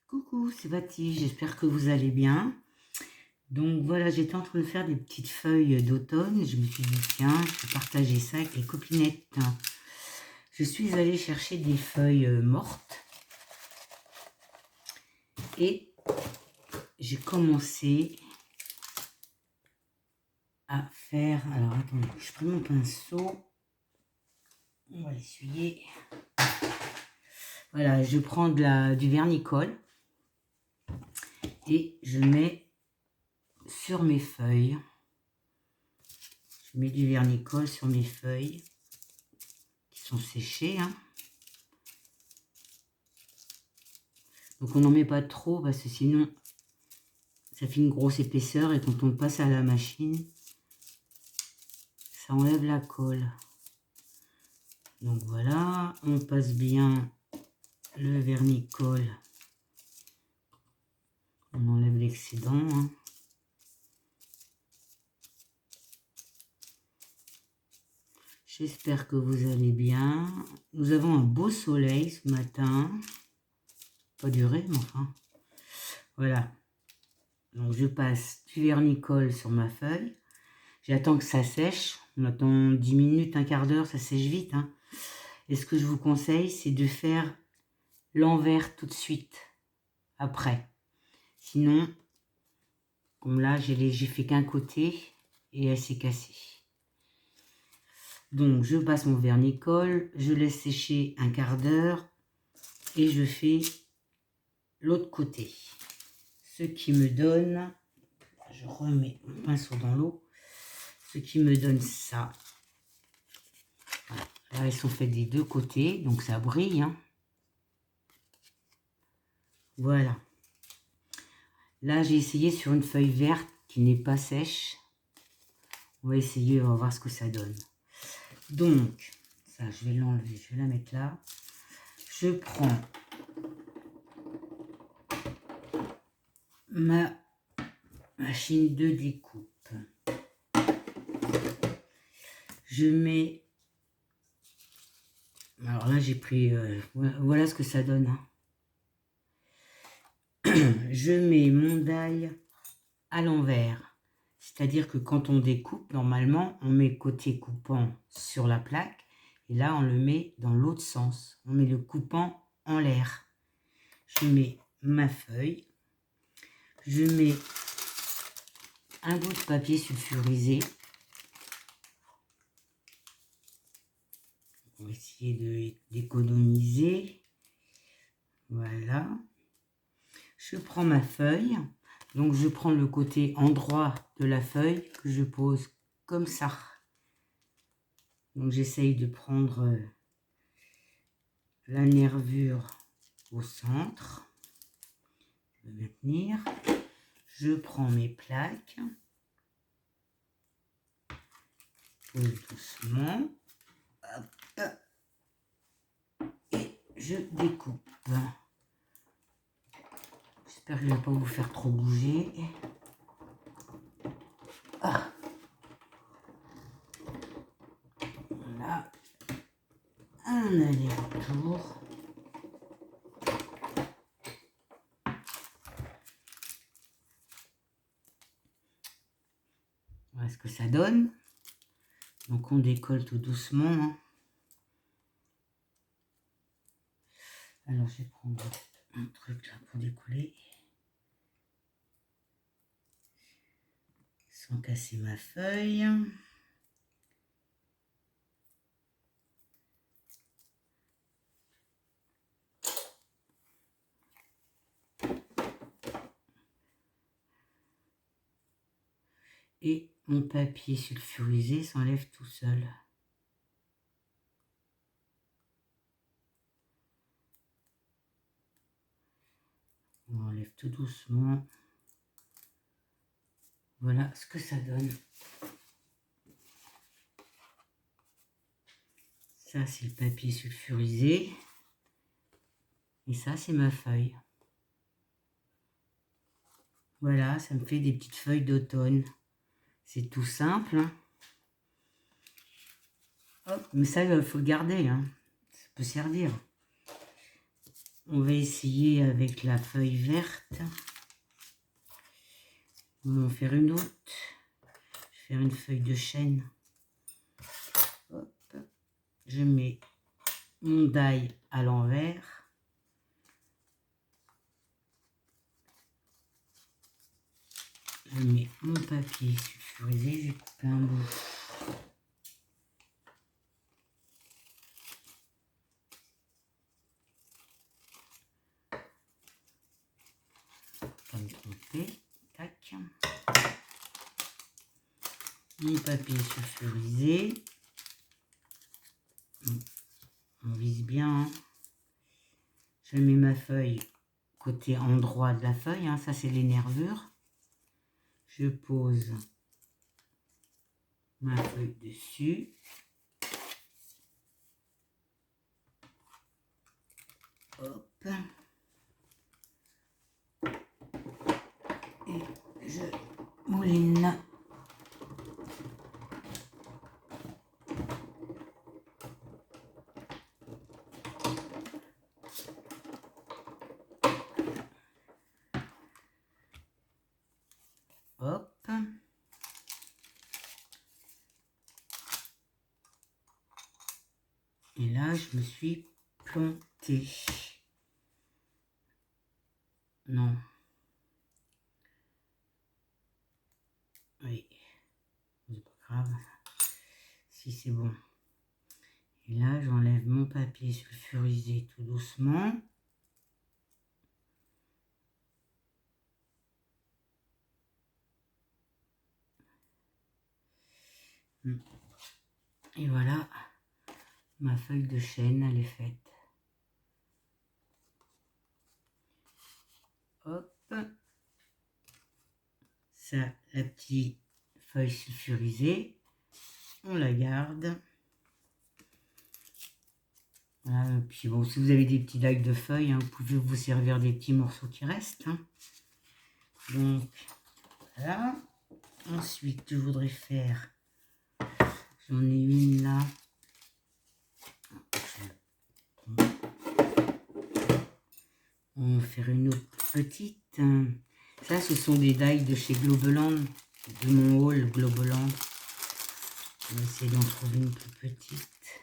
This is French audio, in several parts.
Coucou, c'est Baptiste, j'espère que vous allez bien. Donc voilà, j'étais en train de faire des petites feuilles d'automne. Je me suis dit, tiens, je vais partager ça avec les copinettes. Je suis allée chercher des feuilles mortes. Et j'ai commencé à faire... Alors attendez, je prends mon pinceau. On va l'essuyer. Voilà, je prends du vernicole. Et je mets sur mes feuilles. Je mets du vernicole sur mes feuilles qui sont séchées. Donc on n'en met pas trop parce que sinon ça fait une grosse épaisseur et quand on passe à la machine, ça enlève la colle. Donc voilà, on passe bien le vernicole. On enlève l'excédent. J'espère que vous allez bien. Nous avons un beau soleil ce matin. Pas duré, mais enfin. Voilà. Donc je passe du vernicole sur ma feuille. J'attends que ça sèche. On attend 10 minutes, un quart d'heure, ça sèche vite. Et ce que je vous conseille, c'est de faire l'envers tout de suite, après. Sinon, comme là, j'ai fait qu'un côté et elle s'est cassée. Donc, je passe mon vernicole, je laisse sécher un quart d'heure et je fais l'autre côté. Ce qui me donne, je remets mon pinceau dans l'eau, ce qui me donne ça. Voilà. Là, elles sont faites des deux côtés, donc ça brille. Voilà. Là, j'ai essayé sur une feuille verte qui n'est pas sèche. On va essayer, on va voir ce que ça donne. Donc, ça, je vais l'enlever, je vais la mettre là. Je prends ma machine de découpe. Je mets... Alors là, j'ai pris... voilà ce que ça donne. Je mets mon die à l'envers. C'est-à-dire que quand on découpe, normalement, on met côté coupant sur la plaque. Et là, on le met dans l'autre sens. On met le coupant en l'air. Je mets ma feuille. Je mets un bout de papier sulfurisé. On va essayer d'économiser. Voilà. Je prends ma feuille. Donc, je prends le côté endroit de la feuille que je pose comme ça. Donc, j'essaye de prendre la nervure au centre. Je vais maintenir. Je prends mes plaques. Pose doucement. Hop. Et je découpe. J'espère que je ne vais pas vous faire trop bouger. Ah. Voilà. Un aller-retour. Voilà ce que ça donne. Donc on décolle tout doucement. Alors je vais prendre un truc là pour décoller. Sans casser ma feuille. Et mon papier sulfurisé s'enlève tout seul. On enlève tout doucement. Voilà ce que ça donne. Ça, c'est le papier sulfurisé. Et ça, c'est ma feuille. Voilà, ça me fait des petites feuilles d'automne. C'est tout simple. Hop, mais ça, il faut le garder. Ça peut servir. on va essayer avec la feuille verte. On va en faire une autre. Je vais faire une feuille de chêne. Hop. Je mets mon die à l'envers. Je mets mon papier sulfurisé. J'ai coupé un bout. Pas me tromper. Tac. Mon papier sulfurisé. On vise bien. Hein. Je mets ma feuille côté endroit de la feuille. Hein. Ça, c'est les nervures. Je pose ma feuille dessus. Hop. Et je mouline. Hop. Et là, je me suis plantée. Non. Oui. C'est pas grave. Si c'est bon. Et là, j'enlève mon papier sulfurisé tout doucement. Et voilà, ma feuille de chêne, elle est faite. Hop. Ça, la petite feuille sulfurisée, on la garde. Voilà, puis bon, si vous avez des petits dagues de feuilles, hein, vous pouvez vous servir des petits morceaux qui restent. Hein. Donc, voilà. Ensuite, je voudrais faire, j'en ai une là. On va faire une autre petite. Ça, ce sont des dagues de chez Globeland, de mon haul Globeland. On va essayer d'en trouver une plus petite.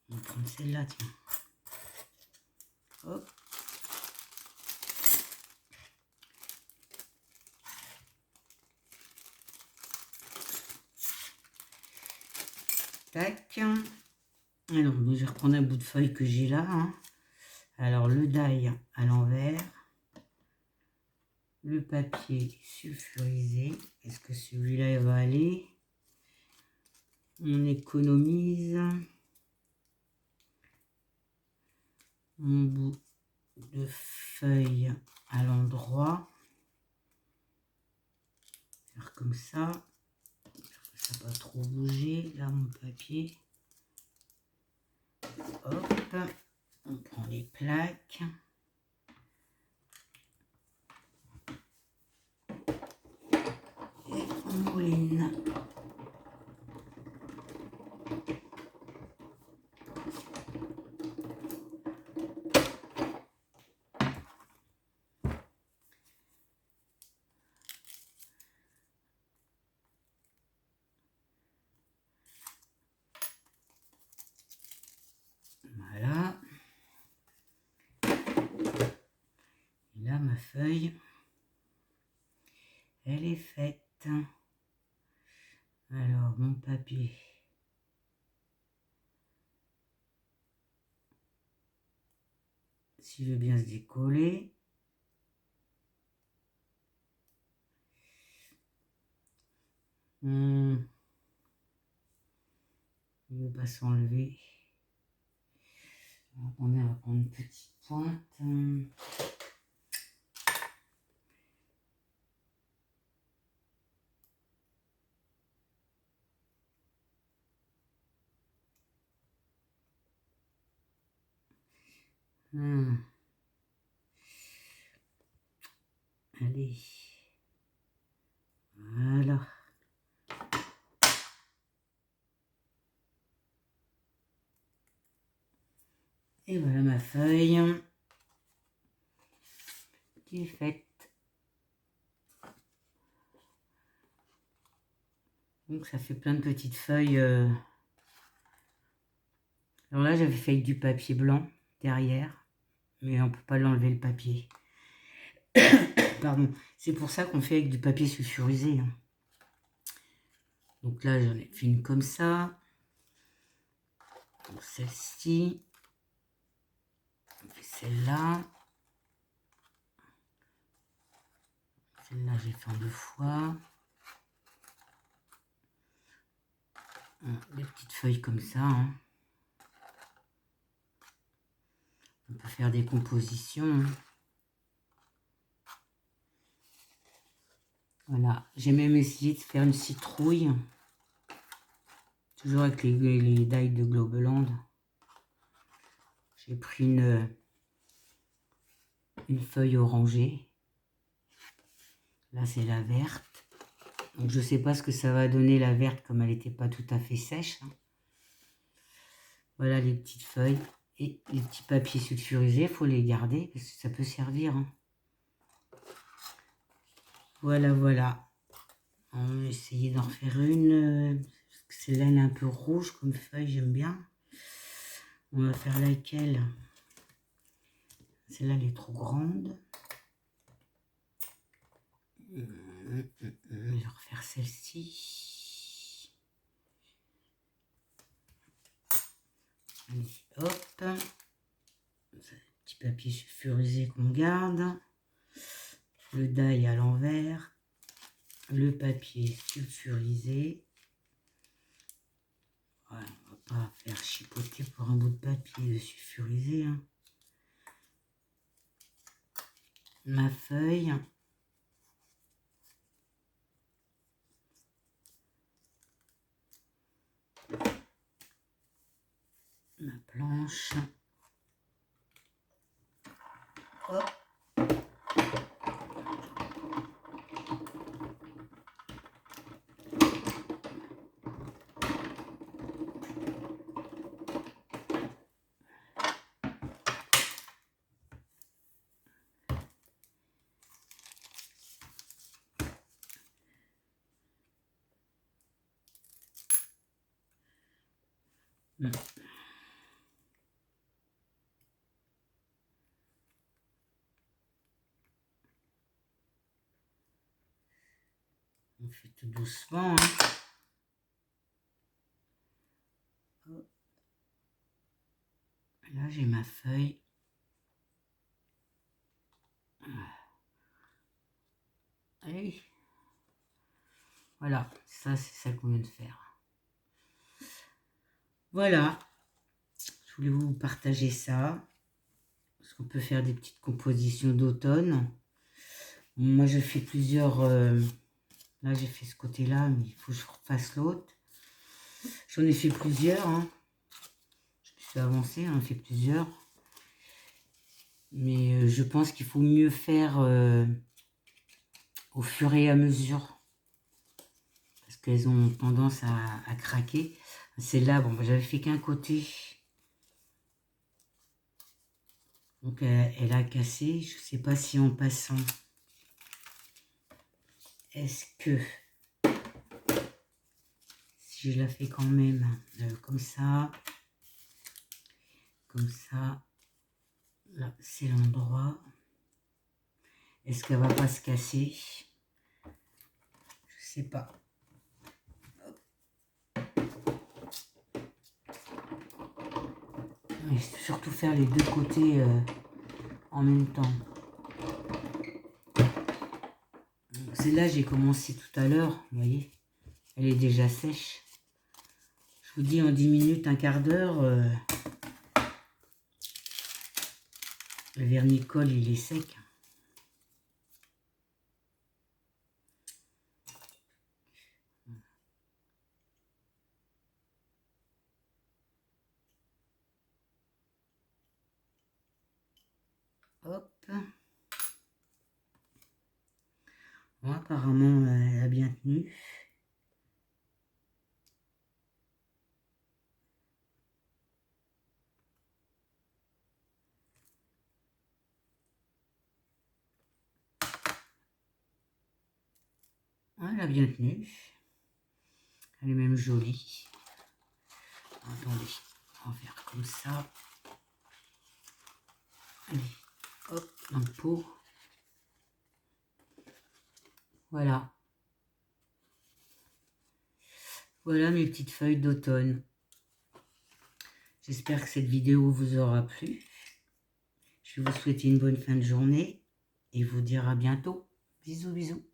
On va prendre celle-là, tiens. Hop. Tac. Alors, je vais reprendre un bout de feuille que j'ai là. Hein. Alors, le die à l'envers. Le papier sulfurisé. Est-ce que celui-là, il va aller? On économise. Mon bout de feuille à l'endroit. Faire comme ça. Ça va pas trop bouger. Là, mon papier. Hop. On prend les plaques. Et on mouline. Voilà. Et là, ma feuille, elle est faite. Alors, mon papier. S'il veut bien se décoller. Il ne veut pas s'enlever. On va prendre une petite pointe. Allez. Voilà. feuille qui est faite. Donc ça fait plein de petites feuilles. Alors là, j'avais fait avec du papier blanc derrière, mais on peut pas l'enlever le papier. Pardon. C'est pour ça qu'on fait avec du papier sulfurisé, hein. Donc là, j'en ai fait une comme ça. Celle-ci. Celle-là. Celle-là, j'ai fait en 2 fois. Des petites feuilles comme ça, hein. On peut faire des compositions, hein. Voilà, j'ai même essayé de faire une citrouille. Toujours avec les die de Globeland. J'ai pris une feuille orangée. Là, c'est la verte. Donc, je ne sais pas ce que ça va donner la verte, comme elle n'était pas tout à fait sèche, hein. Voilà les petites feuilles. Et les petits papiers sulfurisés, il faut les garder, parce que ça peut servir, hein. Voilà, voilà. On va essayer d'en refaire une. Parce que celle-là, elle est un peu rouge comme feuille, j'aime bien. On va faire laquelle? Celle-là, elle est trop grande. Je vais refaire celle-ci. Allez, hop. Petit papier sulfurisé qu'on garde. Le die à l'envers. Le papier sulfurisé. Ouais, on va pas faire chipoter pour un bout de papier sulfurisé, hein. Ma feuille. Ma planche. Hop. On fait tout doucement, hein. Là, j'ai ma feuille. Allez. Voilà, ça, c'est ça qu'on vient de faire. Voilà. Je voulais vous partager ça. Parce qu'on peut faire des petites compositions d'automne. Moi, je fais plusieurs... là, j'ai fait ce côté-là, mais il faut que je refasse l'autre. J'en ai fait plusieurs, hein. Je me suis avancée, j'en ai fait plusieurs. Mais je pense qu'il faut mieux faire au fur et à mesure. Parce qu'elles ont tendance à craquer. Celle-là, bon, j'avais fait qu'un côté. Donc, elle a cassé. Je ne sais pas si en passant, est-ce que... Si je la fais quand même comme ça, là c'est l'endroit. Est-ce qu'elle va pas se casser? Je sais pas. Il faut surtout faire les deux côtés en même temps. Celle-là, j'ai commencé tout à l'heure, vous voyez, elle est déjà sèche. Je vous dis en 10 minutes, un quart d'heure, le vernis-colle, il est sec. Hop. Bon, apparemment, elle a bien tenu. Elle a bien tenu. Elle est même jolie. Attendez, on va faire comme ça. Allez, hop, dans le pot. Voilà. Voilà mes petites feuilles d'automne. J'espère que cette vidéo vous aura plu. Je vais vous souhaiter une bonne fin de journée et vous dire à bientôt. Bisous, bisous.